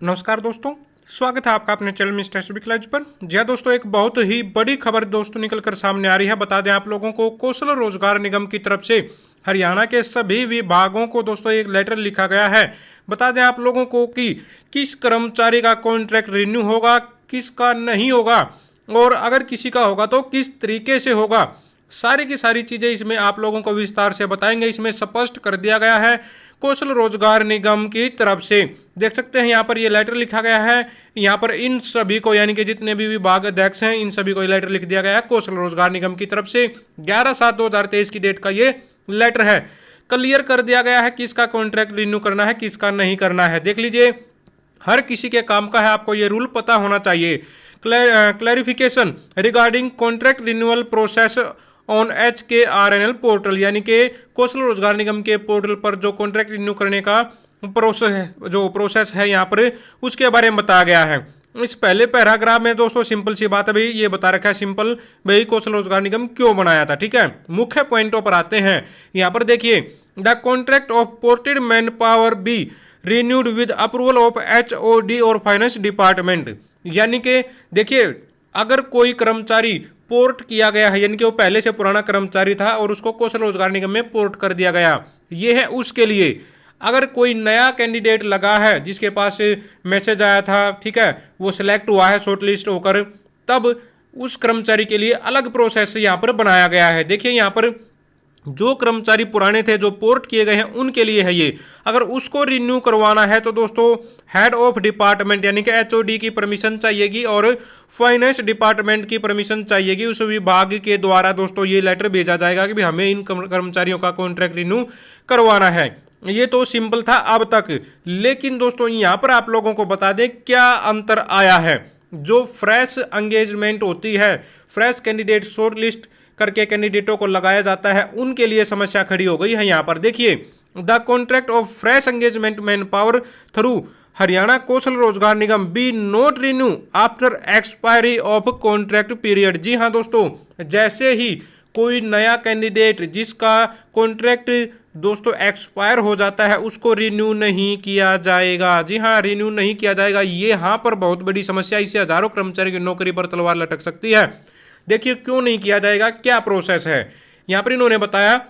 नमस्कार दोस्तों, स्वागत है आपका अपने चैनल मिस्टर सुबिकलाज पर। जी हाँ दोस्तों, एक बहुत ही बड़ी खबर दोस्तों निकल कर सामने आ रही है। बता दें आप लोगों को, कौशल रोजगार निगम की तरफ से हरियाणा के सभी विभागों को दोस्तों एक लेटर लिखा गया है। बता दें आप लोगों को कि किस कर्मचारी का कॉन्ट्रैक्ट रिन्यू होगा, किसका नहीं होगा, और अगर किसी का होगा तो किस तरीके से होगा। सारी की सारी चीज़ें इसमें आप लोगों को विस्तार से बताएंगे। इसमें स्पष्ट कर दिया गया है कौशल रोजगार निगम की तरफ से। देख सकते हैं यहाँ पर ये लेटर लिखा गया है। यहाँ पर इन सभी को, यानी कि जितने भी विभाग अध्यक्ष हैं, इन सभी को ये लेटर लिख दिया गया है कौशल रोजगार निगम की तरफ से। 11/7/2023 की डेट का ये लेटर है। क्लियर कर दिया गया है किसका कॉन्ट्रैक्ट रिन्यू करना है, किसका नहीं करना है। देख लीजिए, हर किसी के काम का है, आपको ये रूल पता होना चाहिए। Clarification regarding contract renewal process on HKRNL portal, यानी कि कौशल रोजगार निगम के पोर्टल पर जो कॉन्ट्रैक्ट रिन्यू करने का प्रोसेस है यहाँ पर, उसके बारे में बताया गया है। इस पहले पैराग्राफ में दोस्तों सिंपल सी बात है भाई, ये बता रखा है सिंपल भाई कौशल रोजगार निगम क्यों बनाया था। ठीक है, मुख्य पॉइंटों पर आते हैं। यहाँ पर देखिए, the contract of ported man power B renewed with approval of HOD और फाइनेंस डिपार्टमेंट। यानी कि देखिए, अगर कोई कर्मचारी पोर्ट किया गया है, यानी कि वो पहले से पुराना कर्मचारी था और उसको कौशल रोजगार निगम में पोर्ट कर दिया गया, ये है उसके लिए। अगर कोई नया कैंडिडेट लगा है जिसके पास मैसेज आया था, ठीक है, वो सिलेक्ट हुआ है शॉर्ट लिस्ट होकर, तब उस कर्मचारी के लिए अलग प्रोसेस यहाँ पर बनाया गया है। देखिए, यहाँ पर जो कर्मचारी पुराने थे, जो पोर्ट किए गए हैं, उनके लिए है ये। अगर उसको रिन्यू करवाना है तो दोस्तों हेड ऑफ डिपार्टमेंट यानी कि HOD की परमिशन चाहिएगी और फाइनेंस डिपार्टमेंट की परमिशन चाहिएगी। उस विभाग के द्वारा दोस्तों ये लेटर भेजा जाएगा कि भाई हमें इन कर्मचारियों का कॉन्ट्रैक्ट रिन्यू करवाना है। ये तो सिंपल था अब तक, लेकिन दोस्तों यहाँ पर आप लोगों को बता दें क्या अंतर आया है। जो फ्रेश एंगेजमेंट होती है, फ्रेश कैंडिडेट शॉर्ट लिस्ट करके कैंडिडेटों को लगाया जाता है, उनके लिए समस्या खड़ी हो गई है। यहाँ पर देखिए, the contract of fresh engagement man power through Haryana Kaushal Rozgar Nigam be not renew after expiry of contract period. जी हाँ दोस्तों, जैसे ही कोई नया कैंडिडेट जिसका कॉन्ट्रैक्ट दोस्तों एक्सपायर हो जाता है, उसको रिन्यू नहीं किया जाएगा। जी हाँ, रिन्यू नहीं किया जाएगा। ये यहाँ पर बहुत बड़ी समस्या, इससे हजारों कर्मचारी की नौकरी पर तलवार लटक सकती है। देखिए क्यों नहीं किया जाएगा, क्या प्रोसेस है। यहाँ पर इन्होंने बताया,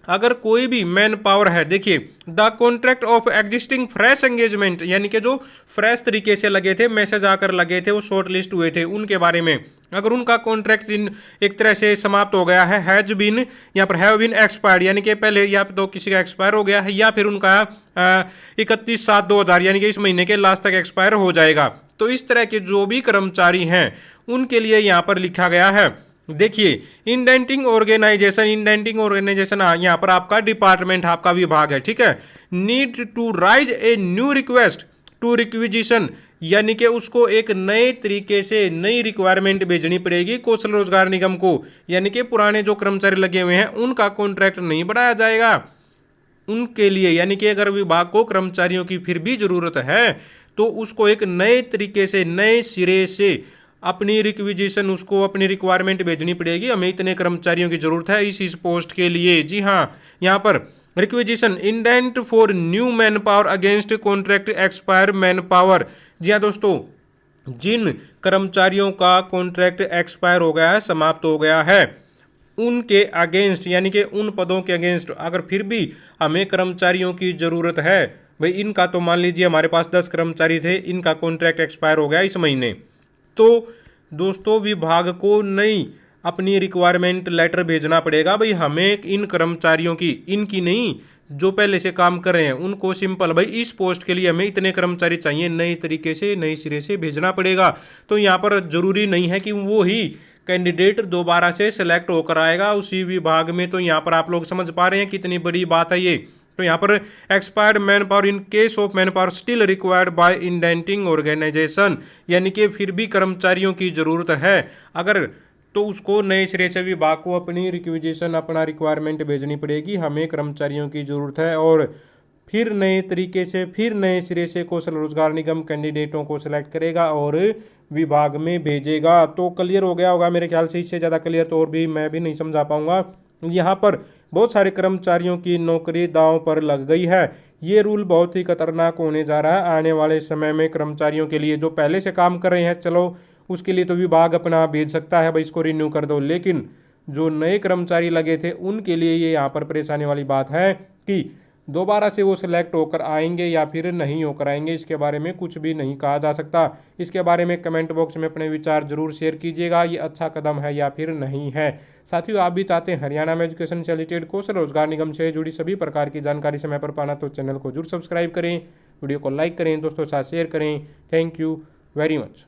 अगर कोई भी मैन पावर है, देखिए the contract of existing fresh engagement, यानी कि जो फ्रेश तरीके से लगे थे, मैसेज आकर लगे थे, वो शॉर्ट लिस्ट हुए थे, उनके बारे में अगर उनका कॉन्ट्रैक्ट एक तरह से समाप्त हो गया है, हैज बीन यहाँ पर हैव बीन एक्सपायर्ड, यानी कि पहले या तो किसी का एक्सपायर हो गया है या फिर उनका 31/7/2000 यानी कि इस महीने के लास्ट तक एक्सपायर हो जाएगा। तो इस तरह के जो भी कर्मचारी हैं उनके लिए यहाँ पर लिखा गया है। देखिए, इंडेंटिंग ऑर्गेनाइजेशन यहाँ पर आपका डिपार्टमेंट, आपका विभाग है, ठीक है। Need to raise a new request to requisition, यानी कि उसको एक नए तरीके से नई रिक्वायरमेंट भेजनी पड़ेगी कौशल रोजगार निगम को। यानी कि पुराने जो कर्मचारी लगे हुए हैं उनका कॉन्ट्रैक्ट नहीं बढ़ाया जाएगा उनके लिए। यानी कि अगर विभाग को कर्मचारियों की फिर भी जरूरत है तो उसको एक नए तरीके से, नए सिरे से अपनी रिक्विजिशन, उसको अपनी रिक्वायरमेंट भेजनी पड़ेगी। हमें इतने कर्मचारियों की जरूरत है इस पोस्ट के लिए। जी हाँ, यहाँ पर requisition indent for new man power against contract expire man power. जी हाँ दोस्तों, जिन कर्मचारियों का कॉन्ट्रैक्ट एक्सपायर हो गया है, समाप्त हो गया है, उनके अगेंस्ट, यानी कि उन पदों के अगेंस्ट अगर फिर भी हमें कर्मचारियों की ज़रूरत है, भाई इनका तो मान लीजिए हमारे पास 10 कर्मचारी थे, इनका कॉन्ट्रैक्ट एक्सपायर हो गया इस महीने, तो दोस्तों विभाग को नई अपनी रिक्वायरमेंट लेटर भेजना पड़ेगा। भाई हमें इन कर्मचारियों की, इनकी नहीं, जो पहले से काम कर रहे हैं उनको सिंपल, भाई इस पोस्ट के लिए हमें इतने कर्मचारी चाहिए, नए तरीके से, नए सिरे से भेजना पड़ेगा। तो यहाँ पर जरूरी नहीं है कि वो ही कैंडिडेट दोबारा से सिलेक्ट होकर आएगा उसी विभाग में। तो यहाँ पर आप लोग समझ पा रहे हैं कितनी बड़ी बात है ये। तो यहाँ पर expired man power in case of man power still required by indenting organisation, यानी कि फिर भी कर्मचारियों की ज़रूरत है अगर, तो उसको नए सिरे से विभाग को अपनी रिक्विजिशन, अपना रिक्वायरमेंट भेजनी पड़ेगी। हमें कर्मचारियों की ज़रूरत है और फिर नए तरीके से, फिर नए सिरे से कौशल रोजगार निगम कैंडिडेटों को सिलेक्ट करेगा और विभाग में भेजेगा। तो क्लियर हो गया होगा मेरे ख्याल से, इससे ज़्यादा क्लियर तो और भी मैं भी नहीं समझा पाऊंगा। यहाँ पर बहुत सारे कर्मचारियों की नौकरी दांव पर लग गई है। ये रूल बहुत ही खतरनाक होने जा रहा है आने वाले समय में कर्मचारियों के लिए। जो पहले से काम कर रहे हैं चलो उसके लिए तो विभाग अपना भेज सकता है भाई इसको रिन्यू कर दो, लेकिन जो नए कर्मचारी लगे थे उनके लिए ये यहाँ पर परेशानी वाली बात है कि दोबारा से वो सिलेक्ट होकर आएंगे या फिर नहीं होकर आएंगे, इसके बारे में कुछ भी नहीं कहा जा सकता। इसके बारे में कमेंट बॉक्स में अपने विचार जरूर शेयर कीजिएगा, ये अच्छा कदम है या फिर नहीं है। साथियों, आप भी चाहते हैं हरियाणा में एजुकेशन से रिलेटेड कौशल रोजगार निगम से जुड़ी सभी प्रकार की जानकारी समय पर पाना, तो चैनल को जरूर सब्सक्राइब करें, वीडियो को लाइक करें, दोस्तों के साथ शेयर करें। Thank you very much.